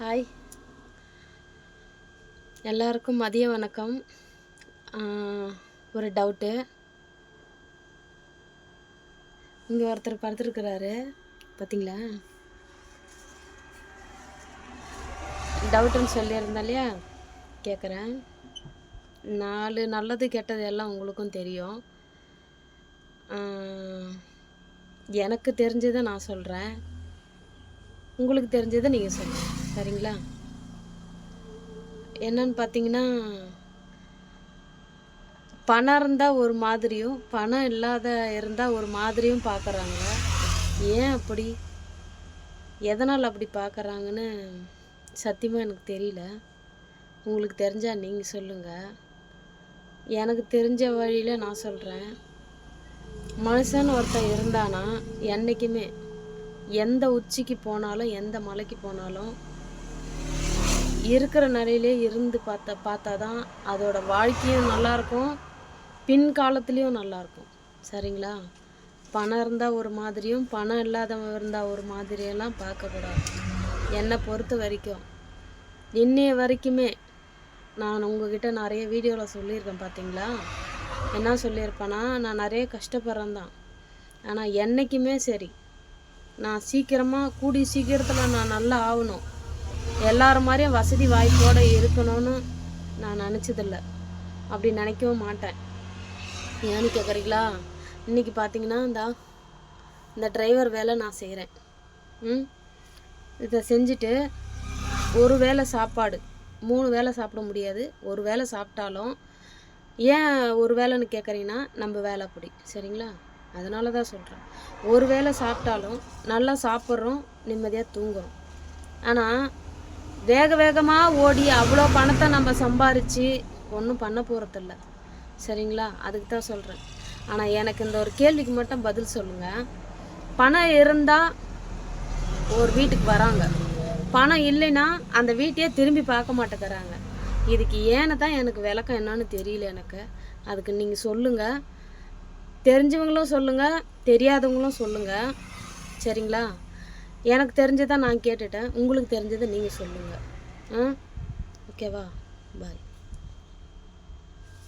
Hi, எல்லாருக்கும் மதிய வணக்கம். ஒரு டவுட்டு. இங்கே ஒருத்தர் படுத்துருக்கிறாரு பார்த்தீங்களா? டவுட்டுன்னு சொல்லியிருந்தேன் இல்லையா? கேட்குறேன். 4 நல்லது கெட்டது எல்லாம் உங்களுக்கும் தெரியும். எனக்கு தெரிஞ்சதை நான் சொல்கிறேன், உங்களுக்கு தெரிஞ்சதை நீங்கள் சொல்லுங்கள், சரிங்களா? என்னன்னு பார்த்தீங்கன்னா, பணம் இருந்தால் ஒரு மாதிரியும் பணம் இல்லாத இருந்தால் ஒரு மாதிரியும் பார்க்குறாங்க. ஏன் அப்படி, எதனால் அப்படி பார்க்குறாங்கன்னு சத்தியமாக எனக்கு தெரியல. உங்களுக்கு தெரிஞ்சால் நீங்கள் சொல்லுங்கள். எனக்கு தெரிஞ்ச வழியில் நான் சொல்கிறேன். மனுஷன் ஒருத்தன் இருந்தானா என்றைக்குமே எந்த உச்சிக்கு போனாலும் எந்த மலைக்கு போனாலும் இருக்கிற நிலையிலே இருந்து பார்த்தா தான் அதோட வாழ்க்கையும் நல்லாயிருக்கும், பின்காலத்துலேயும் நல்லாயிருக்கும், சரிங்களா? பணம் இருந்தால் ஒரு மாதிரியும் பணம் இல்லாதவன் இருந்தால் ஒரு மாதிரியெல்லாம் பார்க்கக்கூடாது. என்னை பொறுத்த வரைக்கும் இன்னைய வரைக்குமே நான் உங்ககிட்ட நிறைய வீடியோவில் சொல்லியிருக்கேன் பார்த்தீங்களா? என்ன சொல்லியிருப்பேன்னா, நான் நிறைய கஷ்டப்படுறேன் தான். ஆனால் என்றைக்குமே சரி, நான் சீக்கிரமாக கூடிய சீக்கிரத்தில் நான் நல்லா ஆகணும், எல்லாரும் மாதிரியும் வசதி வாய்ப்போடு இருக்கணும்னு நான் நினச்சதில்லை. அப்படி நினைக்கவும் மாட்டேன். ஏன்னு கேட்குறீங்களா? இன்றைக்கி பார்த்தீங்கன்னா இந்த டிரைவர் வேலை நான் செய்கிறேன். இதை செஞ்சுட்டு ஒரு வேளை சாப்பாடு, 3 வேளை சாப்பிட முடியாது. ஒரு வேளை சாப்பிட்டாலும், ஏன் ஒரு வேளைன்னு கேட்குறீங்கன்னா, நம்ம வேலை அப்படி, சரிங்களா? அதனால தான் சொல்கிறேன். ஒரு வேளை சாப்பிட்டாலும் நல்லா சாப்பிட்றோம், நிம்மதியாக தூங்குறோம். ஆனால் வேகமாக ஓடி அவ்வளோ பணத்தை நம்ம சம்பாரித்து ஒன்றும் பண்ண போகிறதில்ல, சரிங்களா? அதுக்கு தான் சொல்கிறேன். ஆனால் எனக்கு இந்த ஒரு கேள்விக்கு மட்டும் பதில் சொல்லுங்கள். பணம் இருந்தால் ஒரு வீட்டுக்கு வராங்க, பணம் இல்லைன்னா அந்த வீட்டையே திரும்பி பார்க்க மாட்டேங்கிறாங்க. இதுக்கு ஏன்னு தான் எனக்கு விளக்கம் என்னன்னு தெரியல எனக்கு. அதுக்கு நீங்கள் சொல்லுங்கள். தெரிஞ்சவங்களும் சொல்லுங்கள், தெரியாதவங்களும் சொல்லுங்கள், சரிங்களா? எனக்கு தெரிஞ்சதை நான் கேட்டுட்டேன், உங்களுக்கு தெரிஞ்சதை நீங்கள் சொல்லுங்கள். ஓகேவா? பாய்.